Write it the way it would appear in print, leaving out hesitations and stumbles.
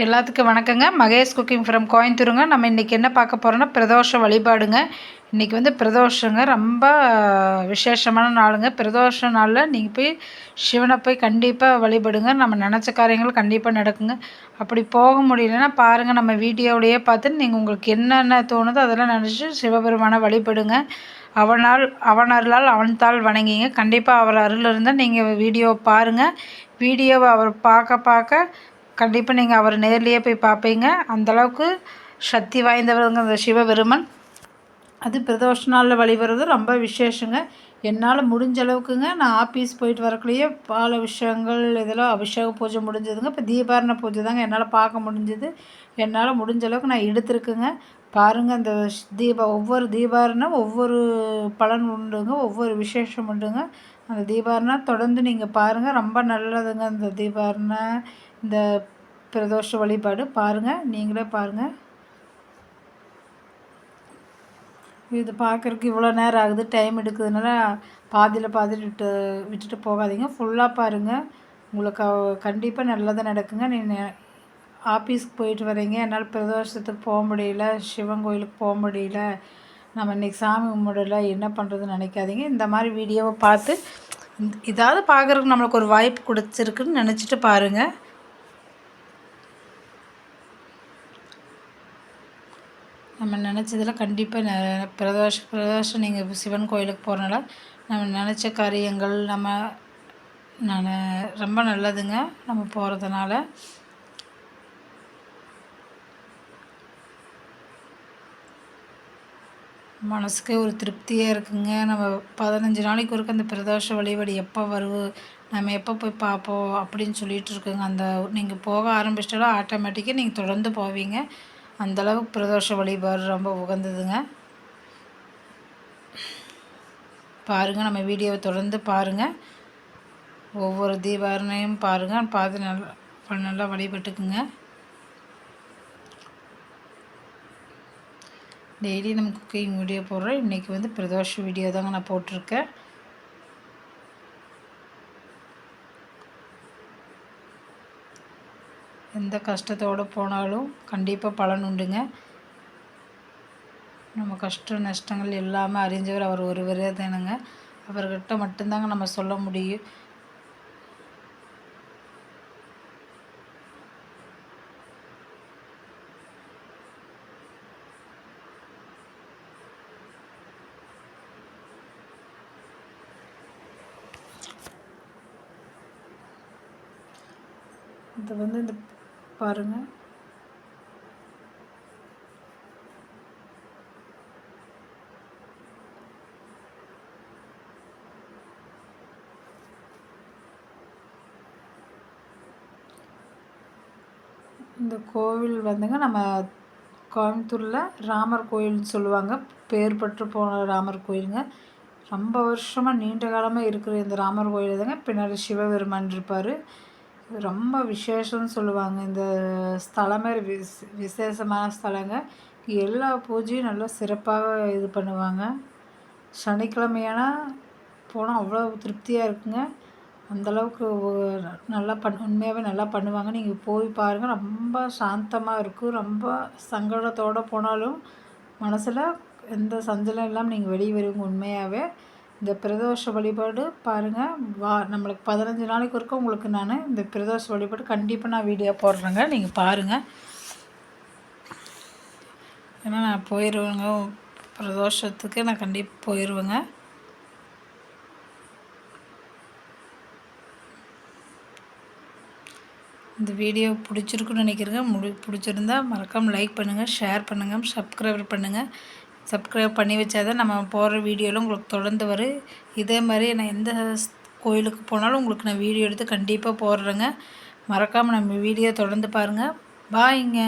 எல்லாத்துக்கும் வணக்கங்க. Mahesh cooking from கோயம்புத்தூருங்க. நம்ம இன்றைக்கி என்ன பார்க்க போகிறோன்னா பிரதோஷ வழிபாடுங்க. இன்றைக்கி வந்து பிரதோஷங்க, ரொம்ப விசேஷமான நாளுங்க. பிரதோஷ நாளில் நீங்கள் போய் சிவனை போய் கண்டிப்பாக வழிபடுங்க. நம்ம நினச்ச காரியங்கள் கண்டிப்பாக நடக்குங்க. அப்படி போக முடியலன்னா பாருங்கள், நம்ம வீடியோவிலையே பார்த்து நீங்கள் உங்களுக்கு என்னென்ன தோணுதோ அதெல்லாம் நினச்சி சிவபெருமானை வழிபடுங்க. அவனருளால் அவன்தாள் வணங்கிங்க. கண்டிப்பாக அவர் அருள் இருந்தால் நீங்கள் வீடியோவை பாருங்கள். வீடியோவை அவர் பார்க்க கண்டிப்பாக நீங்கள் அவர் நேர்லேயே போய் பார்ப்பீங்க. அந்தளவுக்கு சக்தி வாய்ந்தவருங்க அந்த சிவபெருமன். அது பிரதோஷ நாளில் வழிபடுறது ரொம்ப விசேஷங்க. என்னால் முடிஞ்ச அளவுக்குங்க, நான் ஆஃபீஸ் போயிட்டு வரக்குள்ளேயே பால விஷயங்கள் இதெல்லாம் அபிஷேக பூஜை முடிஞ்சதுங்க. இப்போ தீபாரண பூஜை தாங்க என்னால் பார்க்க முடிஞ்சது. என்னால் முடிஞ்ச அளவுக்கு நான் எடுத்துருக்குங்க. பாருங்கள், அந்த ஒவ்வொரு தீபாரணம் ஒவ்வொரு பலன் உண்டுங்க, ஒவ்வொரு விசேஷம் உண்டுங்க. அந்த தீபாரணம் தொடர்ந்து நீங்கள் பாருங்கள், ரொம்ப நல்லதுங்க. அந்த தீபாரணம், இந்த பிரதோஷ வழிபாடு பாருங்கள், நீங்களே பாருங்கள். இது பார்க்குறதுக்கு இவ்வளோ நேரம் ஆகுது, டைம் எடுக்குதுனால பாதியில் விட்டுட்டு போகாதீங்க. ஃபுல்லாக பாருங்கள், உங்களுக்கு கண்டிப்பாக நல்லதாக நடக்குங்க. நீங்கள் ஆஃபீஸ்க்கு போயிட்டு வரீங்க, என்னால் பிரதோஷத்துக்கு போக முடியல, சிவன் கோயிலுக்கு போக முடியல, நம்ம இன்றைக்கி சாமி கும்பிடல, என்ன பண்ணுறதுன்னு நினைக்காதீங்க. இந்த மாதிரி வீடியோவை பார்த்து இதாவது பார்க்குறதுக்கு நம்மளுக்கு ஒரு வாய்ப்பு கொடுத்துருக்குன்னு நினச்சிட்டு பாருங்கள். நம்ம நினச்சதில் கண்டிப்பாக பிரதோஷம் நீங்கள் சிவன் கோயிலுக்கு போகிறனால நம்ம நினச்ச காரியங்கள் நான் ரொம்ப நல்லதுங்க நம்ம போகிறதுனால. மனசுக்கே ஒரு திருப்தியாக இருக்குங்க. நம்ம 15 நாளைக்கு ஒருக்க அந்த பிரதோஷ வழிபாடு எப்போ நம்ம எப்போ போய் பார்ப்போம் அப்படின்னு சொல்லிகிட்டு இருக்குங்க. அந்த நீங்கள் போக ஆரம்பிச்சிட்டாலும் ஆட்டோமேட்டிக்காக நீங்கள் தொடர்ந்து போவீங்க. அந்தளவுக்கு பிரதோஷ வழிபாடு ரொம்ப உகந்ததுங்க. பாருங்கள், நம்ம வீடியோவை தொடர்ந்து பாருங்கள். ஒவ்வொரு தீபாரணையும் பாருங்கள், பார்த்து நல்லா வழிபட்டுக்குங்க. டெய்லி நம்ம குக்கிங் வீடியோ போடுறோம். இன்றைக்கி வந்து பிரதோஷ வீடியோ தாங்க நான் போட்டிருக்கேன். எந்த கஷ்டத்தோடு போனாலும் கண்டிப்பாக பலன் உண்டுங்க. நம்ம கஷ்ட நஷ்டங்கள் எல்லாமே அறிஞ்சவர் அவர் ஒருவரே தானுங்க. அவர்கிட்ட மட்டும்தாங்க நம்ம சொல்ல முடியும். இது வந்து இந்த பாருங்கள், இந்த கோவில் வந்துங்க நம்ம கோயம்புத்தூரில் ராமர் கோயில்னு சொல்லுவாங்க. பேர் பெற்று போன ராமர் கோயிலுங்க. ரொம்ப வருஷமாக நீண்ட காலமாக இருக்கிற இந்த ராமர் கோயில் தாங்க. பின்னாடி சிவபெருமான் இருப்பார். ரொம்ப விசேஷம்னு சொல்லுவாங்க. இந்த ஸ்தலமே விசேஷமான ஸ்தலங்க. எல்லா பூஜையும் நல்லா சிறப்பாக இது பண்ணுவாங்க. சனிக்கிழமையானா போனால் அவ்வளோ திருப்தியாக இருக்குங்க. அந்தளவுக்கு நல்லா உண்மையாகவே நல்லா பண்ணுவாங்க. நீங்கள் போய் பாருங்கள், ரொம்ப சாந்தமாக இருக்கும். ரொம்ப சங்கடத்தோடு போனாலும் மனசில் எந்த சஞ்சலம் இல்லாமல் நீங்கள் வெளியே வருவீங்க. உண்மையாகவே இந்த பிரதோஷ வழிபாடு பாருங்கள். நம்மளுக்கு 15 நாளைக்கு ஒருக்க உங்களுக்கு நான் இந்த பிரதோஷ வழிபாடு கண்டிப்பாக நான் வீடியோ போடுறேங்க, நீங்கள் பாருங்கள். ஏன்னா நான் போயிடுவேங்க, பிரதோஷத்துக்கு நான் கண்டிப்பாக போயிடுவேங்க. இந்த வீடியோ பிடிச்சிருக்குன்னு நினைக்கிறேங்க. பிடிச்சிருந்தா மறக்காமல் லைக் பண்ணுங்கள், ஷேர் பண்ணுங்கள், சப்ஸ்கிரைப் பண்ணி வச்சாதான் நம்ம போடுற வீடியோவில் உங்களுக்கு தொடர்ந்து வரும். இதே மாதிரி நான் எந்த கோயிலுக்கு போனாலும் உங்களுக்கு நான் வீடியோ எடுத்து கண்டிப்பாக போடுறேங்க. மறக்காமல் நம்ம வீடியோ தொடர்ந்து பாருங்கள். பாய்ங்க.